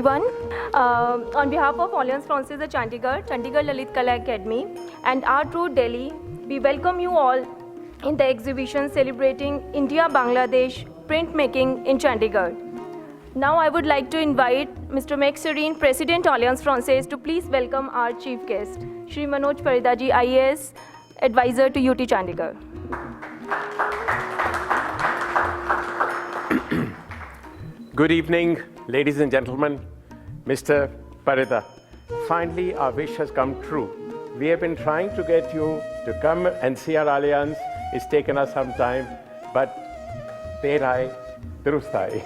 everyone. On behalf of Alliance Française de Chandigarh, Chandigarh Lalit Kala Academy and Art Route Delhi, we welcome you all in the exhibition celebrating India-Bangladesh printmaking in Chandigarh. Now I would like to invite Mr. Max Serene, President Alliance Française, to please welcome our chief guest, Shri Manoj Parida ji, IAS, Advisor to UT Chandigarh. Good evening, ladies and gentlemen. Mr. Parida, finally our wish has come true. We have been trying to get you to come and see our alliance. It's taken us some time, but der aaye, durust aaye.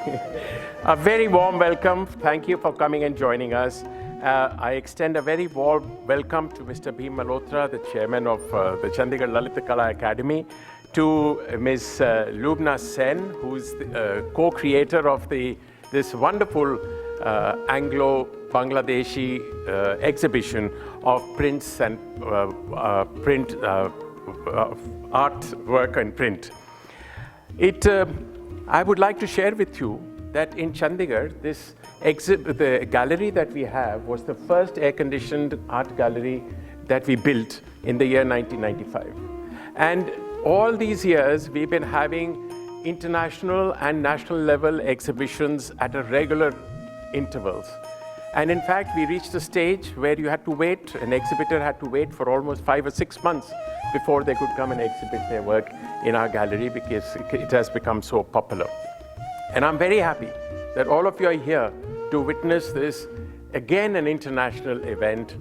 A very warm welcome. Thank you for coming and joining us. I extend a very warm welcome to Mr. Bhim Malhotra, the chairman of the Chandigarh Lalit Kala Academy, to Ms. Lubna Sen, who's the co-creator of this wonderful Anglo-Bangladeshi exhibition of prints and print artwork and print. I would like to share with you that in Chandigarh, the gallery that we have was the first air-conditioned art gallery that we built in the year 1995. And all these years, we've been having international and national level exhibitions at a regular intervals. And in fact, we reached a stage where you had to wait, an exhibitor had to wait for almost 5 or 6 months before they could come and exhibit their work in our gallery because it has become so popular. And I'm very happy that all of you are here to witness this, again, an international event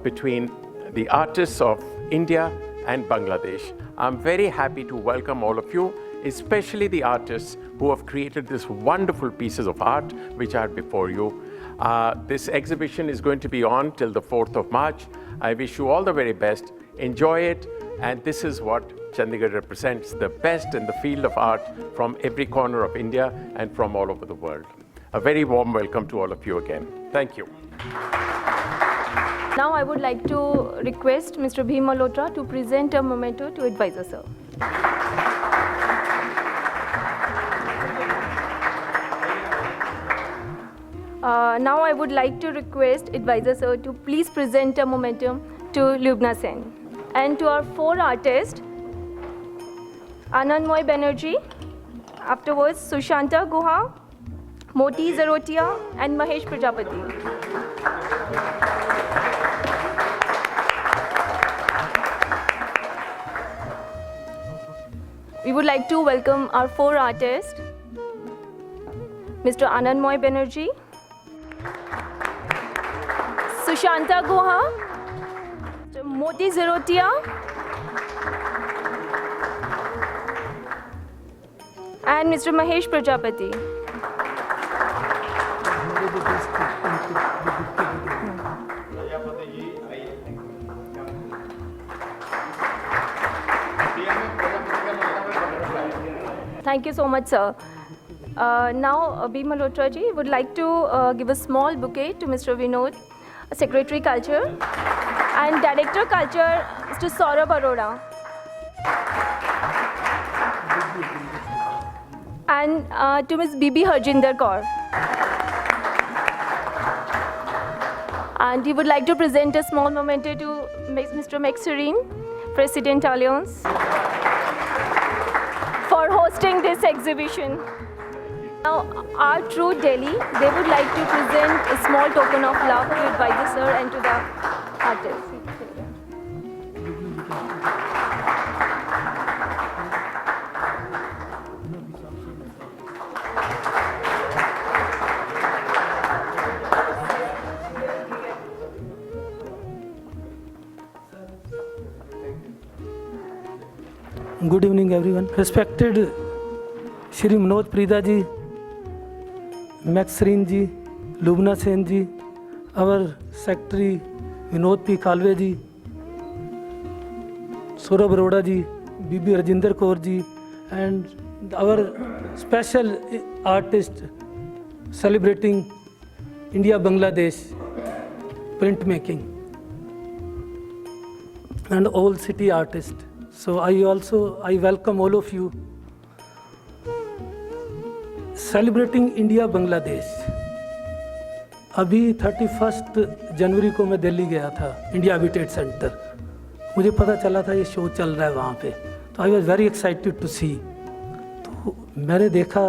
between the artists of India and Bangladesh. I'm very happy to welcome all of you, especially the artists who have created these wonderful pieces of art which are before you. This exhibition is going to be on till the 4th of March. I wish you all the very best. Enjoy it. And this is what Chandigarh represents, the best in the field of art from every corner of India and from all over the world. A very warm welcome to all of you again. Thank you. Now I would like to request Mr. Bhim Malhotra to present a memento to Advisor Sir. Now I would like to request Advisor Sir to please present a memento to Lubna Sen. And to our 4 artists, Anandmoy Banerjee, afterwards Sushanta Guha, Moti Zarotia, and Mahesh Prajapati. We would like to welcome our 4 artists, Mr. Anandmoy Banerjee, Sushanta Guha, Mr. Moti Zarotia, and Mr. Mahesh Prajapati. Thank you so much, sir. Now, Bhim Malhotra ji would like to give a small bouquet to Mr. Vinod, Secretary Culture, and Director Culture, Mr. Saurabh Arora. And to Ms. Bibi Harjinder Kaur. And he would like to present a small memento to Mr. Max Serene, President Alliance, for hosting this exhibition. Now, Art Route Delhi, they would like to present a small token of love to Advisor Sir and to the artists. Good evening, everyone. Respected Shri Manoj Parida ji, Max Serene ji, Lubna Sen ji, our Secretary Vinod P. Khalve ji, Saurabh Arora ji, Bibi Harjinder Kaur ji, and our special artist celebrating India-Bangladesh printmaking and all city artists. So I welcome all of you celebrating India-Bangladesh. अभी 31 जनवरी को मैं दिल्ली गया था, India habitat centre. मुझे पता चला था ये शो चल रहा है वहाँ पे, तो I was very excited to see. तो मैंने देखा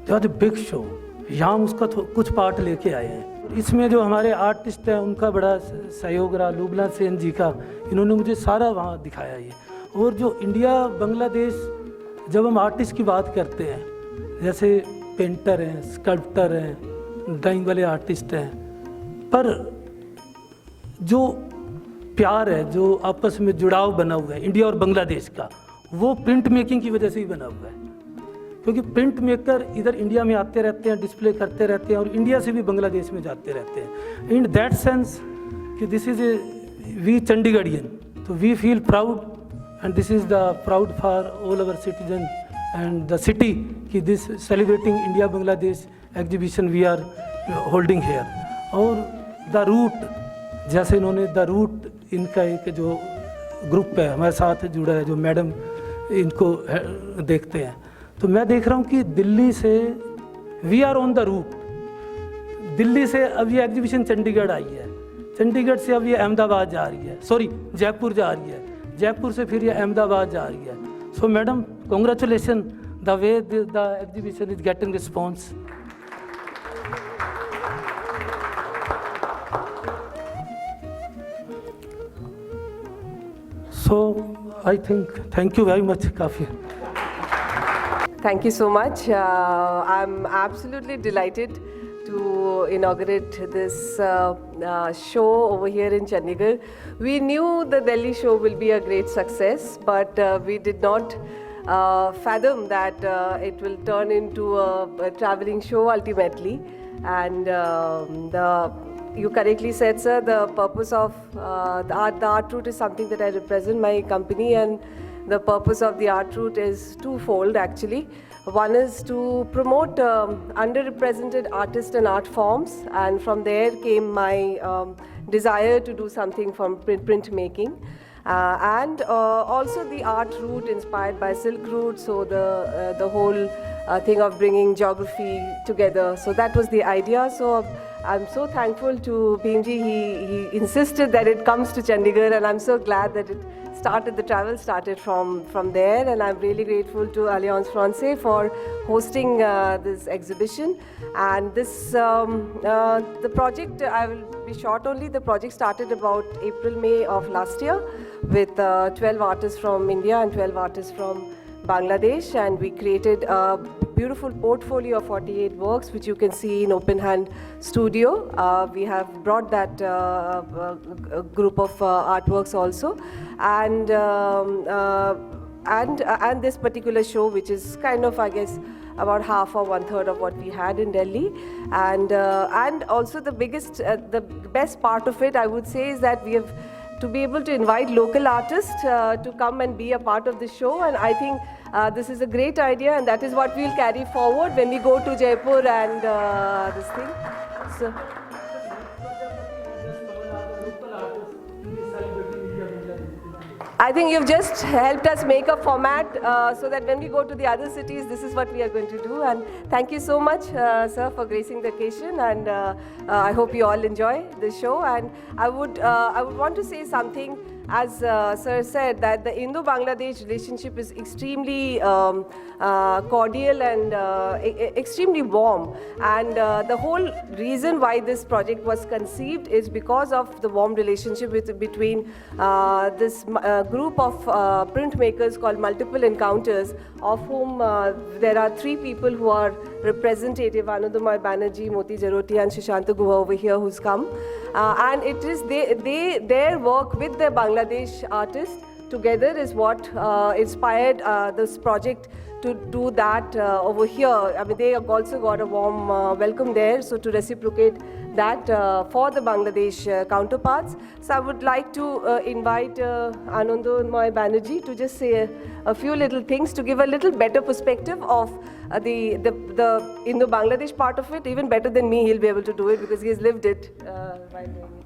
द बिग शो, यहाँ उसका कुछ पार्ट लेके आए हैं। इसमें जो हमारे आर्टिस्ट हैं उनका बड़ा सहयोग रहा, लुबना सेन जी का, इन्होंने मुझे सारा वहाँ दिखाया ये। और जो इंडिया बांग्लादेश, जब हम आर्टिस्ट की बात करते हैं, जैसे पेंटर हैं, स्कल्प्टर हैं, ड्राइंग वाले आर्टिस्ट हैं, पर जो प्यार है, जो आपस में जुड़ाव बना हुआ है इंडिया और बांग्लादेश का, वो प्रिंट मेकिंग की वजह से ही बना हुआ है। क्योंकि प्रिंट मेकर इधर इंडिया में आते रहते हैं, डिस्प्ले करते रहते हैं, और इंडिया से भी बांग्लादेश में जाते रहते हैं। इन दैट सेंस कि this is a we Chandigarhian, तो we feel proud, and this is the proud for all our citizen and the city कि this celebrating India Bangladesh exhibition we are holding here. और द रूट, जैसे इन्होंने the root, इनका एक जो group है हमारे साथ जुड़ा है, जो मैडम इनको देखते हैं, तो मैं देख रहा हूँ कि दिल्ली से we are on the route. Delhi से अब ये एग्जीबिशन चंडीगढ़ आई है, चंडीगढ़ से अब ये अहमदाबाद जा रही है, सॉरी जयपुर जा रही है, जयपुर से फिर ये अहमदाबाद जा रही है। सो madam, congratulation the way the exhibition is getting response. So I think thank you very much, काफ़ी। Thank you so much. I'm absolutely delighted to inaugurate this show over here in Chandigarh. We knew the Delhi show will be a great success, but we did not fathom that it will turn into a traveling show ultimately. And you correctly said, sir, the purpose of the art route is something that I represent, my company, and the purpose of the art route is twofold actually. One is to promote underrepresented artists and art forms, and from there came my desire to do something from printmaking. And also the art route inspired by Silk Route, so the whole thing of bringing geography together. So that was the idea. So I'm so thankful to Bhimji. He insisted that it comes to Chandigarh, and I'm so glad that the travel started from there. And I'm really grateful to Alliance Francaise for hosting this exhibition. And this the project, I will be short only. The project started about April, May of last year with 12 artists from India and 12 artists from Bangladesh, and we created a beautiful portfolio of 48 works, which you can see in Open Hand Studio. We have brought that group of artworks also, and this particular show, which is kind of, I guess, about half or 1/3 of what we had in Delhi. And also the best part of it, I would say, is that we have to be able to invite local artists to come and be a part of the show. And I think this is a great idea, and that is what we'll carry forward when we go to Jaipur and this thing. So, I think you've just helped us make a format so that when we go to the other cities, this is what we are going to do. And thank you so much, sir, for gracing the occasion. And I hope you all enjoy the show. And I would want to say something. As sir said, that the Indo-Bangladesh relationship is extremely cordial and extremely warm. And the whole reason why this project was conceived is because of the warm relationship between this group of printmakers called Multiple Encounters, of whom there are 3 people who are representative: Anandamay Banerjee, Moti Jaroti, and Shishanta Guha over here, who's come. And it is their work with the Bangladesh artists together is what inspired this project to do that over here. I mean, they have also got a warm welcome there, so to reciprocate that for the Bangladesh counterparts. So I would like to invite Anandamay Banerjee to just say a few little things to give a little better perspective of the Indo-Bangladesh part of it. Even better than me, he'll be able to do it because he has lived it while doing it.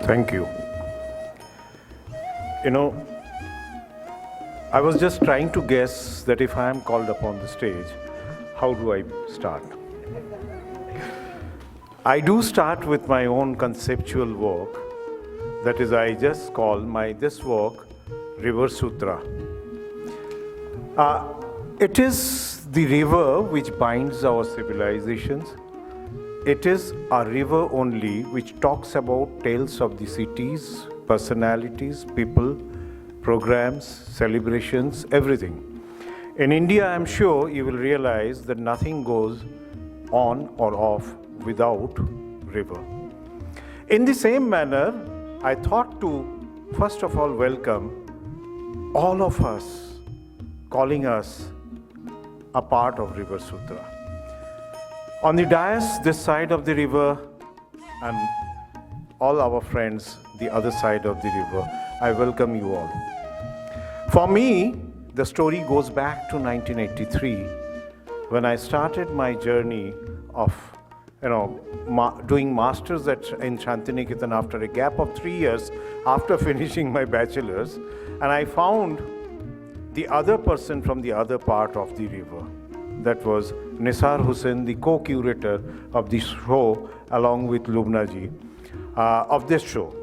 Thank you. You know, I was just trying to guess that if I am called upon the stage, how do I start? I do start with my own conceptual work. That is, I just call this work River Sutra. It is the river which binds our civilizations. It is a river only which talks about tales of the cities, personalities, people, programs, celebrations, everything. In India, I'm sure you will realize that nothing goes on or off without river. In the same manner, I thought to first of all welcome all of us, calling us a part of River Sutra. On the dais, this side of the river, and all our friends, the other side of the river, I welcome you all. For me, the story goes back to 1983, when I started my journey of doing masters in Shantiniketan after a gap of 3 years after finishing my bachelor's, and I found the other person from the other part of the river. That was Nisar Hussain, the co-curator of the show, along with Lubna ji, of this show.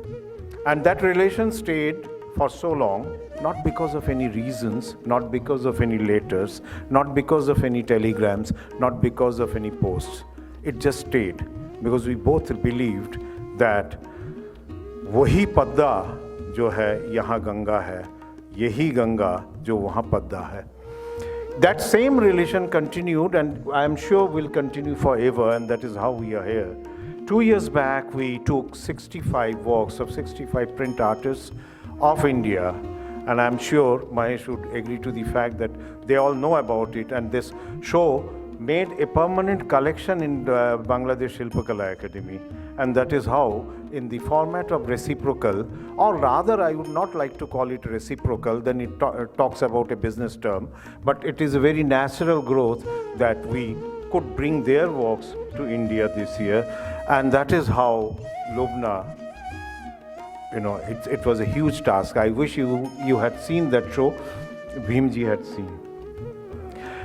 And that relation stayed for so long, not because of any reasons, not because of any letters, not because of any telegrams, not because of any posts. It just stayed because we both believed that वही पद्दा जो है यहाँ गंगा है, यही गंगा जो वहाँ पद्दा है. That same relation continued, and I am sure will continue forever, and that is how we are here. 2 years back, we took 65 works of 65 print artists of India, and I'm sure Mahesh would agree to the fact that they all know about it, and this show made a permanent collection in the Bangladesh Shilpakala Academy, and that is how, in the format of reciprocal, or rather I would not like to call it reciprocal, then it talks about a business term, but it is a very natural growth that we could bring their works to India this year, and that is how Lubna, it was a huge task. I wish you had seen that show, Bhimji had seen.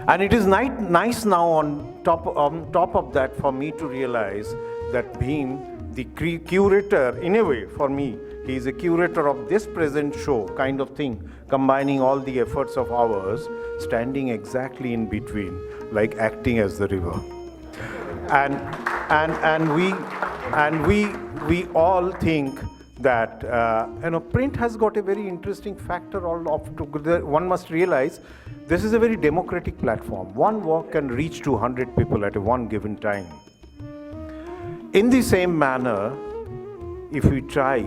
And it is nice now on top of that for me to realize that Bhim, the curator, in a way, for me, he is a curator of this present show kind of thing, combining all the efforts of ours, standing exactly in between, like acting as the river. And we all think that print has got a very interesting factor. One must realize this is a very democratic platform. One work can reach to 100 people at one given time. In the same manner, if we try,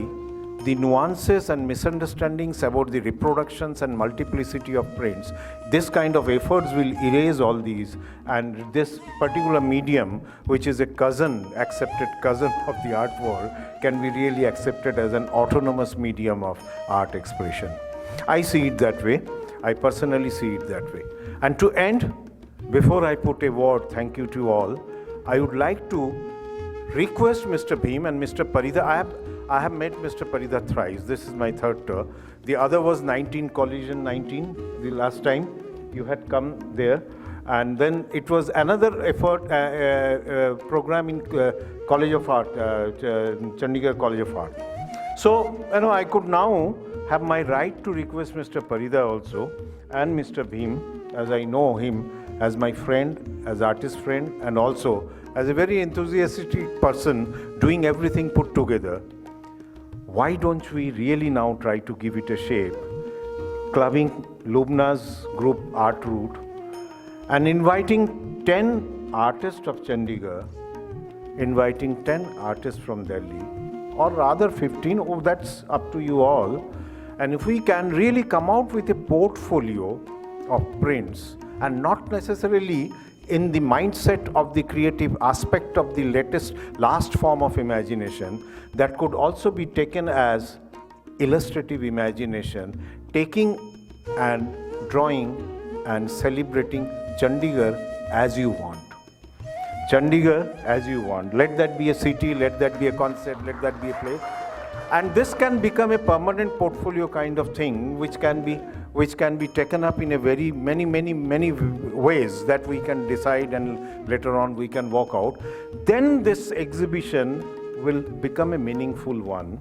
the nuances and misunderstandings about the reproductions and multiplicity of prints, this kind of efforts will erase all these, and this particular medium, which is accepted cousin of the art world, can be really accepted as an autonomous medium of art expression. I see it that way. I personally see it that way. And to end, before I put a word, thank you to all, I would like to request Mr. Bhim and Mr. Parida. I have met Mr. Parida thrice. This is my third tour. The other was 19, Collision 19, the last time you had come there. And then it was another effort, program in College of Art, Chandigarh College of Art. So, I could now have my right to request Mr. Parida also and Mr. Bhim, as I know him as my friend, as artist friend, and also as a very enthusiastic person doing everything put together. Why don't we really now try to give it a shape, clubbing Lubna's group Art Route and inviting 10 artists of Chandigarh, inviting 10 artists from Delhi, or rather 15, that's up to you all. And if we can really come out with a portfolio of prints, and not necessarily in the mindset of the creative aspect of the last form of imagination, that could also be taken as illustrative imagination, taking and drawing and celebrating Chandigarh as you want. Chandigarh as you want. Let that be a city, let that be a concept, let that be a place. And this can become a permanent portfolio kind of thing, which can be taken up in a very many ways that we can decide, and later on we can walk out. Then this exhibition will become a meaningful one.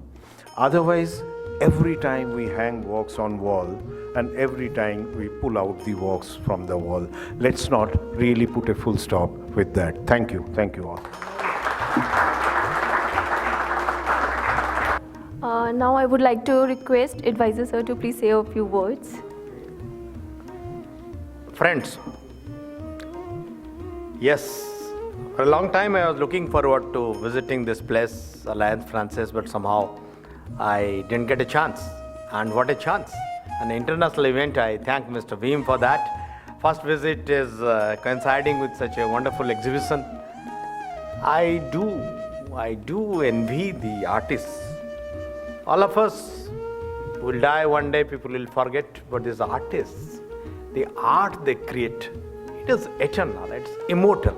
Otherwise, every time we hang works on wall and every time we pull out the works from the wall, let's not really put a full stop with that. Thank you all. Now I would like to request Advisor Sir to please say a few words. Friends, yes, for a long time I was looking forward to visiting this place, Alliance Francaise, but somehow I didn't get a chance. And what a chance! An international event. I thank Mr. Bhim for that. First visit is coinciding with such a wonderful exhibition. I do envy the artists. All of us will die one day, people will forget, but these artists, the art they create, it is eternal, it's immortal.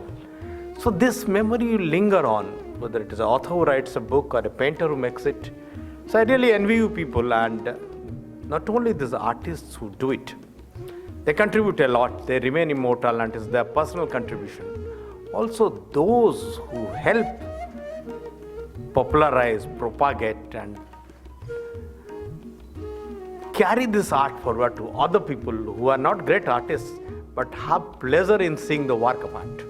So this memory will linger on, whether it is an author who writes a book or a painter who makes it. So I really envy you people, and not only these artists who do it, they contribute a lot, they remain immortal, and it is their personal contribution. Also those who help popularize, propagate, and carry this art forward to other people who are not great artists but have pleasure in seeing the work of art.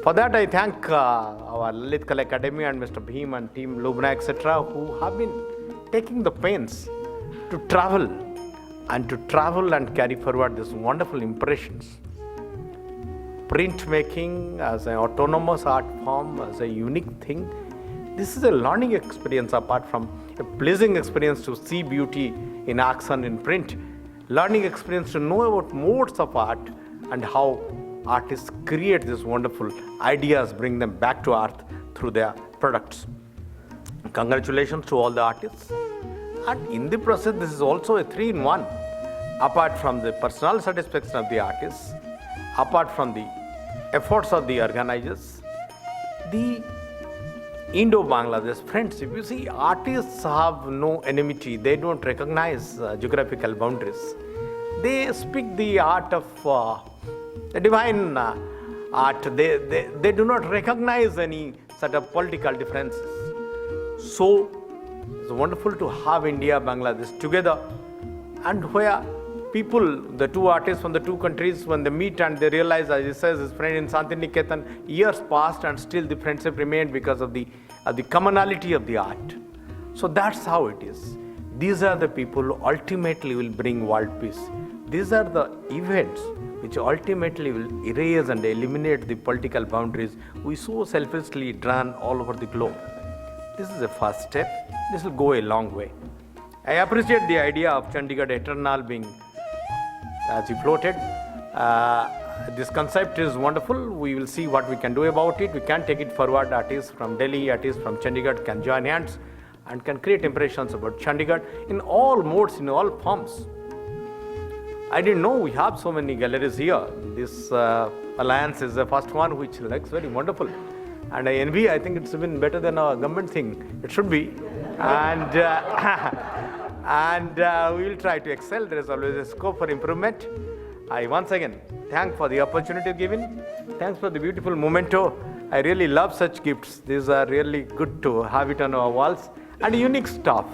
For that I thank our Lalit Kala Academy and Mr. Bhim and team Lubna, etc., who have been taking the pains to travel and carry forward these wonderful impressions. Printmaking as an autonomous art form, as a unique thing, this is a learning experience apart from a pleasing experience to see beauty in action in print, learning experience to know about modes of art and how artists create these wonderful ideas, bring them back to earth through their products. Congratulations to all the artists. And in the process, this is also a 3-in-1. Apart from the personal satisfaction of the artists, apart from the efforts of the organizers, the Indo-Bangladesh friends, if you see, artists have no enmity. They don't recognize geographical boundaries. They speak the art of the divine art. They do not recognize any sort of political differences. So it's wonderful to have India, Bangladesh together, and where people, the two artists from the two countries, when they meet and they realize, as he says, his friend in Santiniketan, years passed and still the friendship remained because of the commonality of the art. So that's how it is. These are the people who ultimately will bring world peace. These are the events which ultimately will erase and eliminate the political boundaries we so selfishly drawn all over the globe. This is a first step. This will go a long way. I appreciate the idea of Chandigarh Eternal being, as he floated. This concept is wonderful. We will see what we can do about it. We can take it forward. Artists from Delhi, artists from Chandigarh can join hands and can create impressions about Chandigarh in all modes, in all forms. I didn't know we have so many galleries here. This alliance is the first one, which looks very wonderful. And I envy, I think it's even better than a government thing. It should be. And we will try to excel. There is always a scope for improvement. I once again thank for the opportunity given. Thanks for the beautiful memento. I really love such gifts. These are really good to have it on our walls. And unique stuff,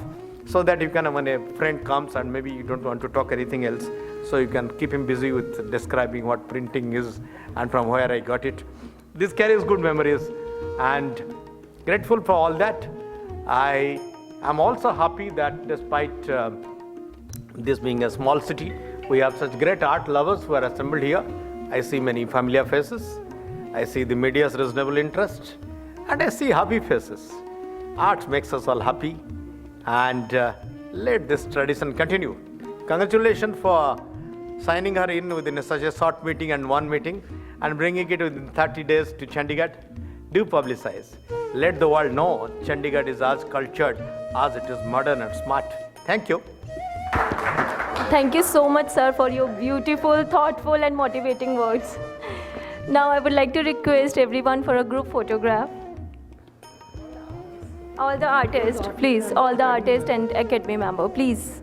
so that you can, when a friend comes and maybe you don't want to talk anything else, so you can keep him busy with describing what printing is and from where I got it. This carries good memories, and grateful for all that. I am also happy that despite this being a small city, we have such great art lovers who are assembled here. I see many familiar faces. I see the media's reasonable interest, and I see happy faces. Art makes us all happy, and let this tradition continue. Congratulations for signing her in within such a short meeting and one meeting, and bringing it within 30 days to Chandigarh. Do publicize. Let the world know Chandigarh is as cultured as it is modern and smart. Thank you. Thank you so much, sir, for your beautiful, thoughtful, and motivating words. Now I would like to request everyone for a group photograph. All the artists, please, all the artists and academy member, please.